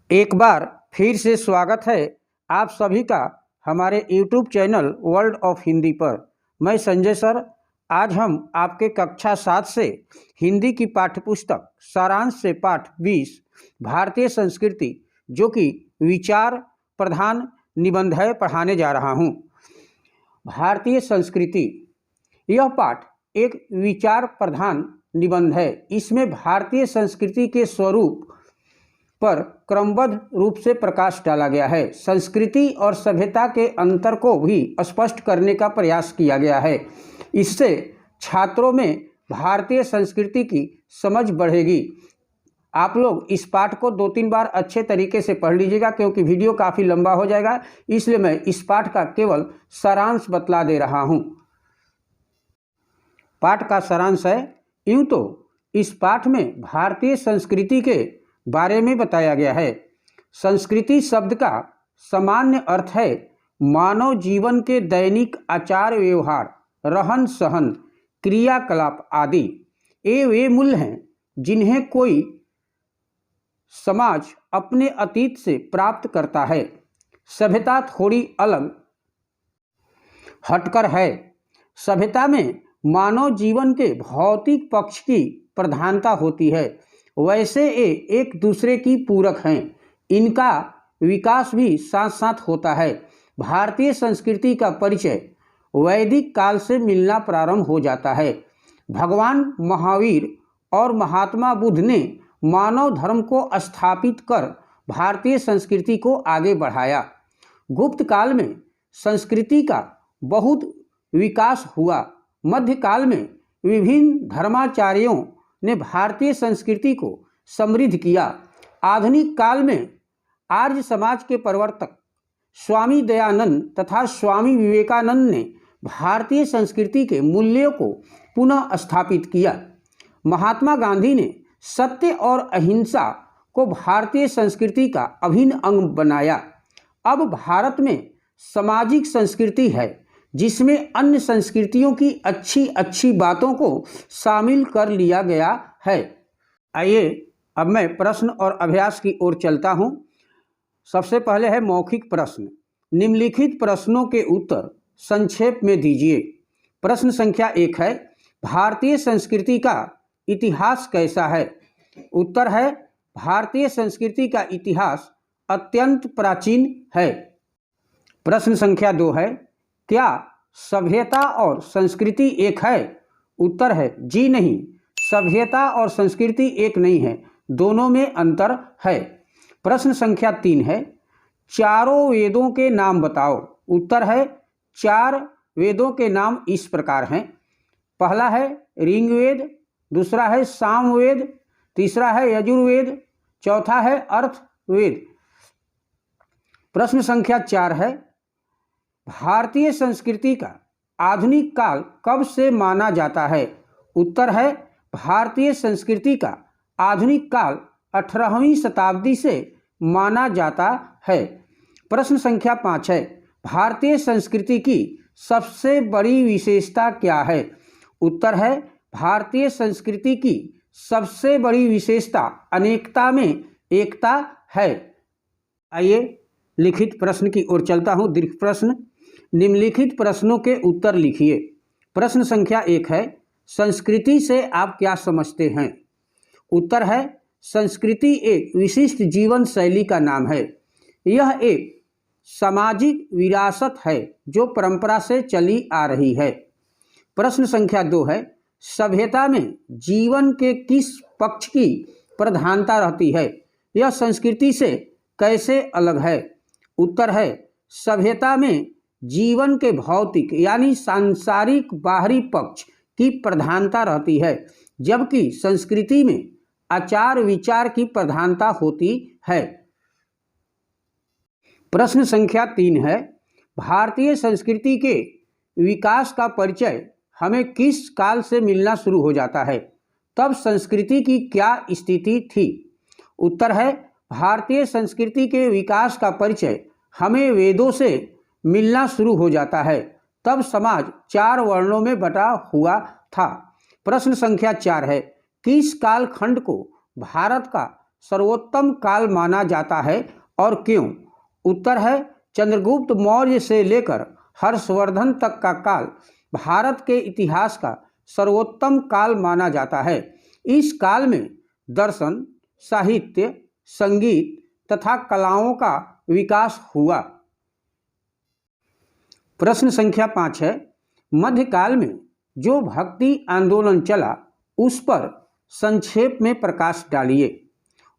एक बार फिर से स्वागत है आप सभी का हमारे YouTube channel world of Hindi पर। मैं संजय सर। आज हम आपके कक्षा 7 से हिंदी की पाठ्यपुस्तक सारांश से पाठ 20 भारतीय संस्कृति जो कि विचार प्रधान निबंध है पढ़ाने जा रहा हूँ। भारतीय संस्कृति, यह पाठ एक विचार प्रधान निबंध है। इसमें भारतीय संस्कृति के स्वरूप पर क्रमबद्ध रूप से प्रकाश डाला गया है। संस्कृति और सभ्यता के अंतर को भी स्पष्ट करने का प्रयास किया गया है। इससे छात्रों में भारतीय संस्कृति की समझ बढ़ेगी। आप लोग इस पाठ को 2-3 बार अच्छे तरीके से पढ़ लीजिएगा, क्योंकि वीडियो काफ़ी लंबा हो जाएगा, इसलिए मैं इस पाठ का केवल सारांश बतला दे रहा हूँ। पाठ का सारांश है, यूँ तो इस पाठ में भारतीय संस्कृति के बारे में बताया गया है। संस्कृति शब्द का सामान्य अर्थ है मानव जीवन के दैनिक आचार व्यवहार, रहन सहन, क्रियाकलाप आदि। ये वे मूल्य हैं जिन्हें कोई समाज अपने अतीत से प्राप्त करता है। सभ्यता थोड़ी अलग हटकर है। सभ्यता में मानव जीवन के भौतिक पक्ष की प्रधानता होती है, वैसे ये एक दूसरे की पूरक हैं। इनका विकास भी साथ साथ होता है। भारतीय संस्कृति का परिचय वैदिक काल से मिलना प्रारंभ हो जाता है। भगवान महावीर और महात्मा बुद्ध ने मानव धर्म को स्थापित कर भारतीय संस्कृति को आगे बढ़ाया। गुप्त काल में संस्कृति का बहुत विकास हुआ। मध्यकाल में विभिन्न धर्माचार्यों ने भारतीय संस्कृति को समृद्ध किया। आधुनिक काल में आर्य समाज के प्रवर्तक स्वामी दयानंद तथा स्वामी विवेकानंद ने भारतीय संस्कृति के मूल्यों को पुनः स्थापित किया। महात्मा गांधी ने सत्य और अहिंसा को भारतीय संस्कृति का अभिन्न अंग बनाया। अब भारत में सामाजिक संस्कृति है जिसमें अन्य संस्कृतियों की अच्छी अच्छी बातों को शामिल कर लिया गया है। आइए अब मैं प्रश्न और अभ्यास की ओर चलता हूँ। सबसे पहले है मौखिक प्रश्न। निम्नलिखित प्रश्नों के उत्तर संक्षेप में दीजिए। प्रश्न संख्या 1 है, भारतीय संस्कृति का इतिहास कैसा है? उत्तर है, भारतीय संस्कृति का इतिहास अत्यंत प्राचीन है। प्रश्न संख्या 2 है, क्या सभ्यता और संस्कृति एक है? उत्तर है, जी नहीं, सभ्यता और संस्कृति एक नहीं है, दोनों में अंतर है। प्रश्न संख्या 3 है, चारों वेदों के नाम बताओ। उत्तर है, 4 वेदों के नाम इस प्रकार हैं। पहला है ऋग्वेद, दूसरा है सामवेद, तीसरा है यजुर्वेद, चौथा है अर्थवेद। प्रश्न संख्या 4 है, भारतीय संस्कृति का आधुनिक काल कब से माना जाता है? उत्तर है, भारतीय संस्कृति का आधुनिक काल 18वीं शताब्दी से माना जाता है। प्रश्न संख्या 5 है, भारतीय संस्कृति की सबसे बड़ी विशेषता क्या है? उत्तर है, भारतीय संस्कृति की सबसे बड़ी विशेषता अनेकता में एकता है। आइए लिखित प्रश्न की ओर चलता हूँ। दीर्घ प्रश्न। निम्नलिखित प्रश्नों के उत्तर लिखिए। प्रश्न संख्या 1 है, संस्कृति से आप क्या समझते हैं? उत्तर है, संस्कृति एक विशिष्ट जीवन शैली का नाम है। यह एक सामाजिक विरासत है जो परंपरा से चली आ रही है। प्रश्न संख्या 2 है, सभ्यता में जीवन के किस पक्ष की प्रधानता रहती है? यह संस्कृति से कैसे अलग है? उत्तर है, सभ्यता में जीवन के भौतिक यानी सांसारिक बाहरी पक्ष की प्रधानता रहती है, जबकि संस्कृति में आचार विचार की प्रधानता होती है। प्रश्न संख्या 3 है, भारतीय संस्कृति के विकास का परिचय हमें किस काल से मिलना शुरू हो जाता है? तब संस्कृति की क्या स्थिति थी? उत्तर है, भारतीय संस्कृति के विकास का परिचय हमें वेदों से मिलना शुरू हो जाता है। तब समाज 4 वर्णों में बटा हुआ था। प्रश्न संख्या 4 है, किस कालखंड को भारत का सर्वोत्तम काल माना जाता है और क्यों? उत्तर है चंद्रगुप्त मौर्य से लेकर हर्षवर्धन तक का काल भारत के इतिहास का सर्वोत्तम काल माना जाता है। इस काल में दर्शन, साहित्य, संगीत तथा कलाओं का विकास हुआ। प्रश्न संख्या 5 है, मध्यकाल में जो भक्ति आंदोलन चला उस पर संक्षेप में प्रकाश डालिए।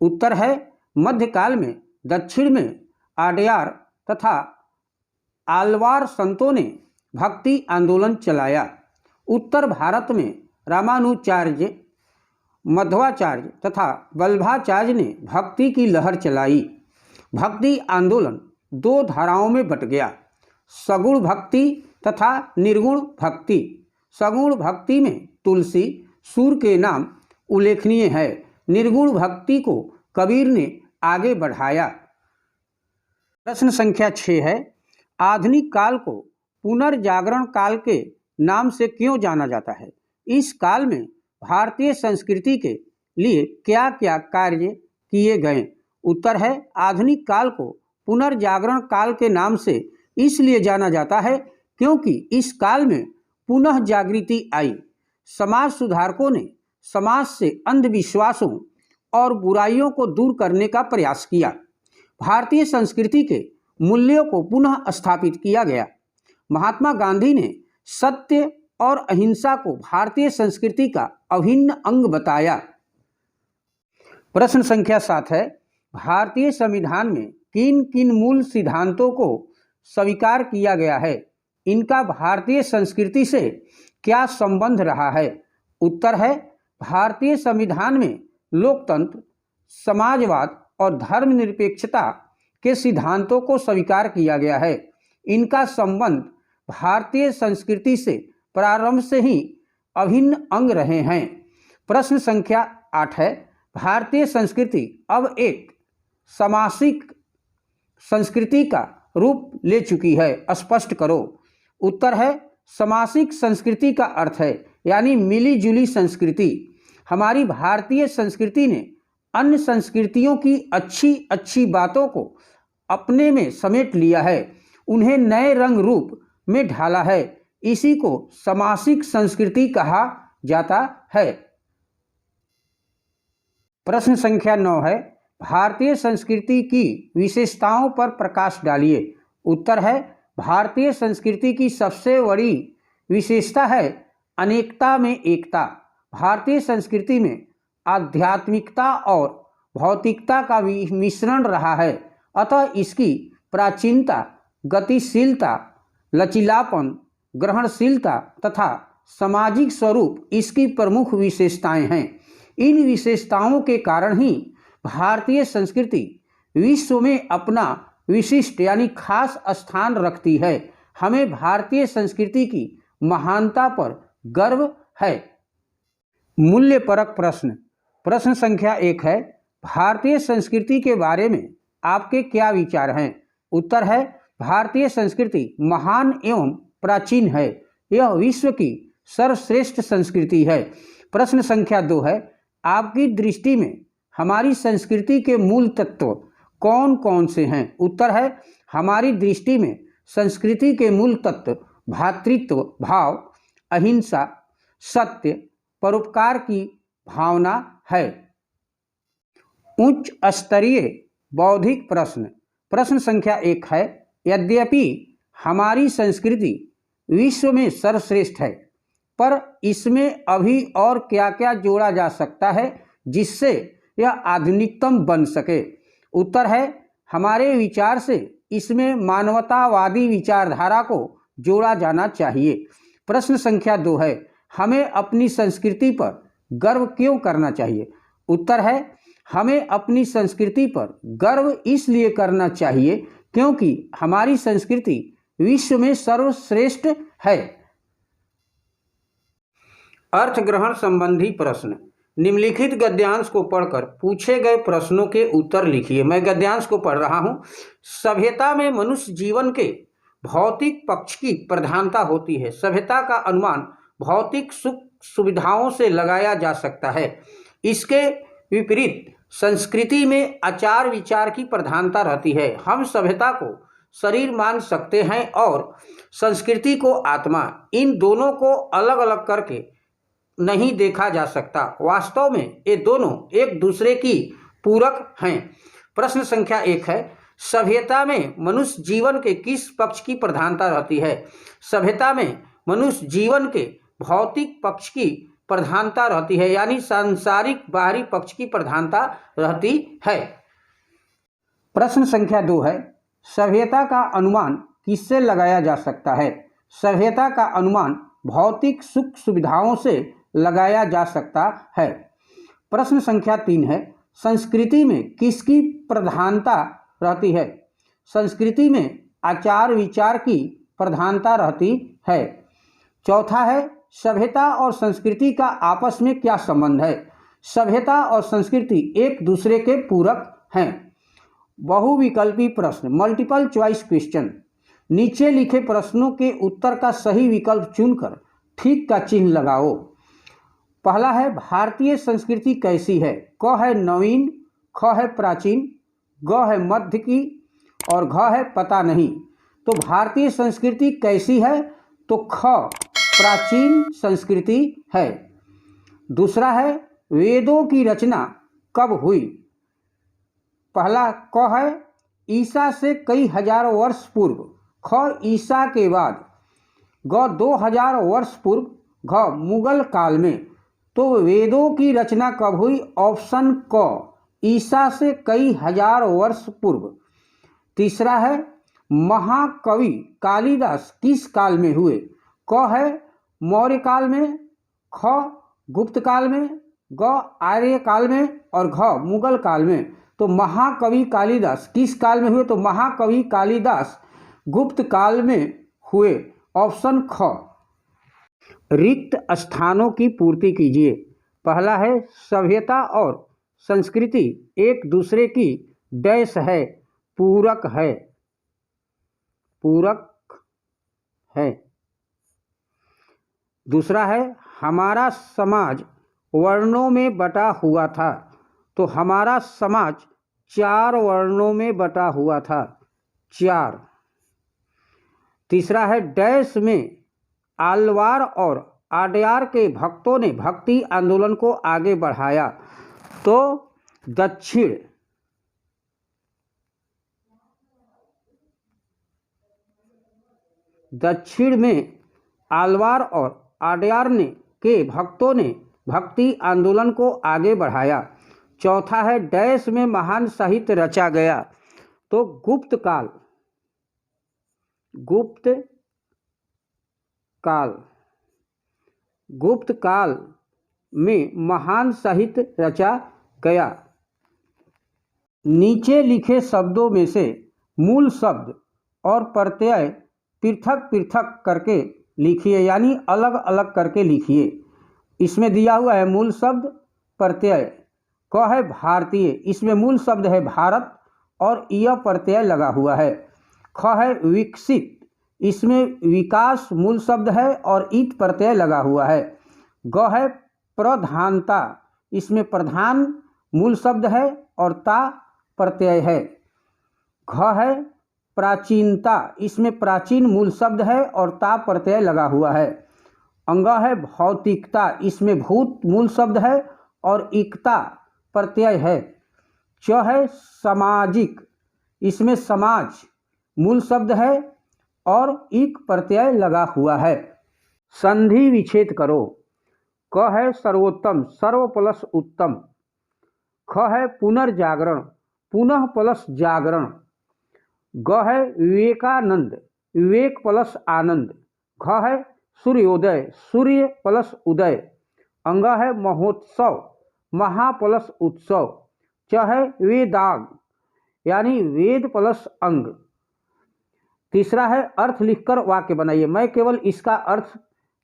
उत्तर है मध्यकाल में दक्षिण में आड्यार तथा आलवार संतों ने भक्ति आंदोलन चलाया। उत्तर भारत में रामानुजाचार्य, मध्वाचार्य तथा वल्लभाचार्य ने भक्ति की लहर चलाई। भक्ति आंदोलन दो धाराओं में बट गया, सगुण भक्ति तथा निर्गुण भक्ति। सगुण भक्ति में तुलसी, सूर के नाम उल्लेखनीय है। निर्गुण भक्ति को कबीर ने आगे बढ़ाया। प्रश्न संख्या 6 है, आधुनिक काल को पुनर्जागरण काल के नाम से क्यों जाना जाता है? इस काल में भारतीय संस्कृति के लिए क्या क्या कार्य किए गए? उत्तर है आधुनिक काल को पुनर्जागरण काल के नाम से इसलिए जाना जाता है क्योंकि इस काल में पुनः जागृति आई। समाज सुधारकों ने समाज से अंधविश्वासों और बुराइयों को दूर करने का प्रयास किया। भारतीय संस्कृति के मूल्यों को पुनः स्थापित किया गया। महात्मा गांधी ने सत्य और अहिंसा को भारतीय संस्कृति का अभिन्न अंग बताया। प्रश्न संख्या 7 है, भारतीय संविधान में किन किन मूल सिद्धांतों को स्वीकार किया गया है? इनका भारतीय संस्कृति से क्या संबंध रहा है? उत्तर है भारतीय संविधान में लोकतंत्र, समाजवाद और धर्मनिरपेक्षता के सिद्धांतों को स्वीकार किया गया है। इनका संबंध भारतीय संस्कृति से प्रारंभ से ही अभिन्न अंग रहे हैं। प्रश्न संख्या 8 है, भारतीय संस्कृति अब एक सामासिक संस्कृति का रूप ले चुकी है, स्पष्ट करो। उत्तर है सामासिक संस्कृति का अर्थ है यानी मिली जुली संस्कृति। हमारी भारतीय संस्कृति ने अन्य संस्कृतियों की अच्छी अच्छी बातों को अपने में समेट लिया है, उन्हें नए रंग रूप में ढाला है। इसी को सामासिक संस्कृति कहा जाता है। प्रश्न संख्या 9 है, भारतीय संस्कृति की विशेषताओं पर प्रकाश डालिए। उत्तर है भारतीय संस्कृति की सबसे बड़ी विशेषता है अनेकता में एकता। भारतीय संस्कृति में आध्यात्मिकता और भौतिकता का मिश्रण रहा है, अतः इसकी प्राचीनता, गतिशीलता, लचीलापन, ग्रहणशीलता तथा सामाजिक स्वरूप इसकी प्रमुख विशेषताएं हैं। इन विशेषताओं के कारण ही भारतीय संस्कृति विश्व में अपना विशिष्ट यानी खास स्थान रखती है। हमें भारतीय संस्कृति की महानता पर गर्व है। मूल्यपरक प्रश्न। प्रश्न संख्या 1 है, भारतीय संस्कृति के बारे में आपके क्या विचार हैं? उत्तर है भारतीय संस्कृति महान एवं प्राचीन है, यह विश्व की सर्वश्रेष्ठ संस्कृति है। प्रश्न संख्या 2 है, आपकी दृष्टि में हमारी संस्कृति के मूल तत्व कौन कौन से हैं? उत्तर है हमारी दृष्टि में संस्कृति के मूल तत्व भ्रातृत्व भाव, अहिंसा, सत्य, परोपकार की भावना है। उच्च स्तरीय बौद्धिक प्रश्न। प्रश्न संख्या 1 है, यद्यपि हमारी संस्कृति विश्व में सर्वश्रेष्ठ है, पर इसमें अभी और क्या क्या जोड़ा जा सकता है जिससे यह आधुनिकतम बन सके? उत्तर है हमारे विचार से इसमें मानवतावादी विचारधारा को जोड़ा जाना चाहिए। प्रश्न संख्या 2 है, हमें अपनी संस्कृति पर गर्व क्यों करना चाहिए? उत्तर है हमें अपनी संस्कृति पर गर्व इसलिए करना चाहिए क्योंकि हमारी संस्कृति विश्व में सर्वश्रेष्ठ है। अर्थ ग्रहण संबंधी प्रश्न। निम्नलिखित गद्यांश को पढ़कर पूछे गए प्रश्नों के उत्तर लिखिए। मैं गद्यांश को पढ़ रहा हूँ। सभ्यता में मनुष्य जीवन के भौतिक पक्ष की प्रधानता होती है। सभ्यता का अनुमान भौतिक सुख सुविधाओं से लगाया जा सकता है। इसके विपरीत संस्कृति में आचार विचार की प्रधानता रहती है। हम सभ्यता को शरीर मान सकते हैं और संस्कृति को आत्मा। इन दोनों को अलग अलग करके नहीं देखा जा सकता। वास्तव में ये दोनों एक दूसरे की पूरक हैं। प्रश्न संख्या 1 है, सभ्यता में मनुष्य जीवन के किस पक्ष की प्रधानता रहती है? सभ्यता में मनुष्य जीवन के भौतिक पक्ष की प्रधानता रहती है, यानी सांसारिक बाहरी पक्ष की प्रधानता रहती है। प्रश्न संख्या 2 है, सभ्यता का अनुमान किससे लगाया जा सकता है? सभ्यता का अनुमान भौतिक सुख सुविधाओं से लगाया जा सकता है। प्रश्न संख्या 3 है, संस्कृति में किसकी प्रधानता रहती है? संस्कृति में आचार विचार की प्रधानता रहती है। चौथा है, सभ्यता और संस्कृति का आपस में क्या संबंध है? सभ्यता और संस्कृति एक दूसरे के पूरक हैं। बहुविकल्पी प्रश्न, मल्टीपल चॉइस क्वेश्चन। नीचे लिखे प्रश्नों के उत्तर का सही विकल्प चुनकर ठीक का चिन्ह लगाओ। पहला है, भारतीय संस्कृति कैसी है? क है नवीन, ख है प्राचीन, ग है मध्य की और घ है पता नहीं। तो भारतीय संस्कृति कैसी है? तो ख प्राचीन संस्कृति है। दूसरा है, वेदों की रचना कब हुई? पहला क है ईसा से कई हजार वर्ष पूर्व, ख ईसा के बाद, ग 2000 वर्ष पूर्व, घ मुगल काल में। तो वेदों की रचना कब हुई? ऑप्शन क ईसा से कई हजार वर्ष पूर्व। तीसरा है, महाकवि कालिदास किस काल में हुए? क है मौर्य काल में, ख गुप्त काल में, ग आर्य काल में और घ मुगल काल में। तो महाकवि कालिदास किस काल में हुए? तो महाकवि कालिदास गुप्त काल में हुए। ऑप्शन ख। रिक्त स्थानों की पूर्ति कीजिए। पहला है, सभ्यता और संस्कृति एक दूसरे की डैश है, पूरक है, पूरक है। दूसरा है, हमारा समाज वर्णों में बटा हुआ था। तो हमारा समाज 4 वर्णों में बटा हुआ था, 4। तीसरा है, डैश में आलवार और आड्यार के भक्तों ने भक्ति आंदोलन को आगे बढ़ाया। तो दक्षिण में आलवार और आड्यार के भक्तों ने भक्ति आंदोलन को आगे बढ़ाया। चौथा है, डैश में महान साहित्य रचा गया। तो गुप्त काल में महान साहित्य रचा गया। नीचे लिखे शब्दों में से मूल शब्द और प्रत्यय पृथक पृथक करके लिखिए, यानी अलग अलग करके लिखिए। इसमें दिया हुआ है मूल शब्द, प्रत्यय। क है भारतीय, इसमें मूल शब्द है भारत और यह प्रत्यय लगा हुआ है। ख है विकसित, इसमें विकास मूल शब्द है और इत प्रत्यय लगा हुआ है। ग है प्रधानता, इसमें प्रधान मूल शब्द है और ता प्रत्यय है। घ है प्राचीनता, इसमें प्राचीन मूल शब्द है और ता प्रत्यय लगा हुआ है। अंग है भौतिकता, इसमें भूत मूल शब्द है और इकता प्रत्यय है। च है सामाजिक, इसमें समाज मूल शब्द है और इक प्रत्यय लगा हुआ है। संधि विच्छेद करो। क है सर्वोत्तम, सर्व प्लस उत्तम। ख है पुनर्जागरण, पुनः प्लस जागरण। ग है विवेकानंद, विवेक प्लस आनंद। घ है सूर्योदय, सूर्य प्लस उदय। अंग है महोत्सव, महा प्लस उत्सव। च है वेदांग, यानी वेद प्लस अंग। तीसरा है, अर्थ लिखकर वाक्य बनाइए। मैं केवल इसका अर्थ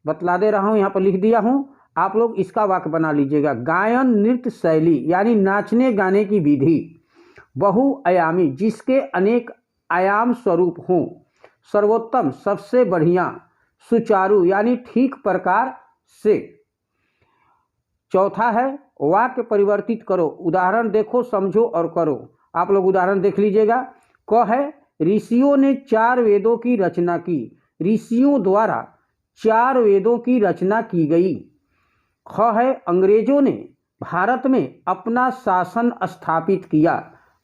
बतला दे रहा हूँ, यहाँ पर लिख दिया हूँ, आप लोग इसका वाक्य बना लीजिएगा। गायन नृत्य शैली, यानी नाचने गाने की विधि। बहुआयामी, जिसके अनेक आयाम स्वरूप हों। सर्वोत्तम, सबसे बढ़िया। सुचारू, यानी ठीक प्रकार से। चौथा है वाक्य परिवर्तित करो, उदाहरण देखो, समझो और करो। आप लोग उदाहरण देख लीजिएगा। क है ऋषियों ने 4 वेदों की रचना की, ऋषियों द्वारा 4 वेदों की रचना की गई। ख है अंग्रेजों ने भारत में अपना शासन स्थापित किया,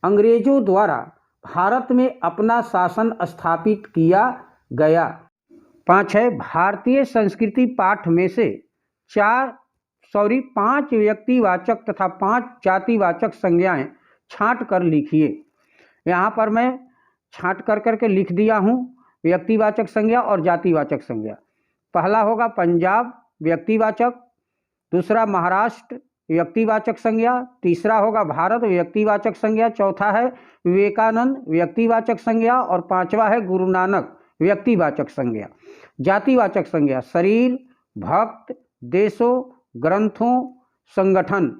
अंग्रेजों द्वारा भारत में अपना शासन स्थापित किया गया। 5 है भारतीय संस्कृति पाठ में से 5 व्यक्तिवाचक तथा 5 जातिवाचक संज्ञाएं छांट कर लिखिए। यहाँ पर मैं छांट कर करके लिख दिया हूँ व्यक्तिवाचक संज्ञा और जातिवाचक संज्ञा। पहला होगा पंजाब व्यक्तिवाचक, दूसरा महाराष्ट्र व्यक्तिवाचक संज्ञा, तीसरा होगा भारत व्यक्तिवाचक संज्ञा, चौथा है विवेकानंद व्यक्तिवाचक संज्ञा और पांचवा है गुरु नानक व्यक्तिवाचक संज्ञा। जातिवाचक संज्ञा शरीर, भक्त, देशों, ग्रंथों, संगठन।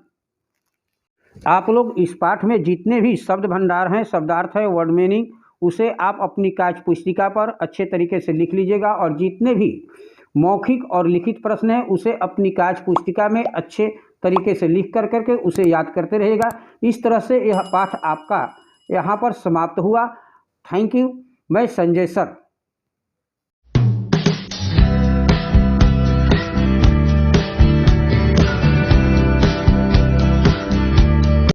आप लोग इस पाठ में जितने भी शब्द भंडार हैं, शब्दार्थ है, वर्ड मीनिंग, उसे आप अपनी कार्य पुस्तिका पर अच्छे तरीके से लिख लीजिएगा और जितने भी मौखिक और लिखित प्रश्न हैं उसे अपनी कार्य पुस्तिका में अच्छे तरीके से लिख कर करके उसे याद करते रहेगा। इस तरह से यह पाठ आपका यहाँ पर समाप्त हुआ। Thank you. मैं संजय सर।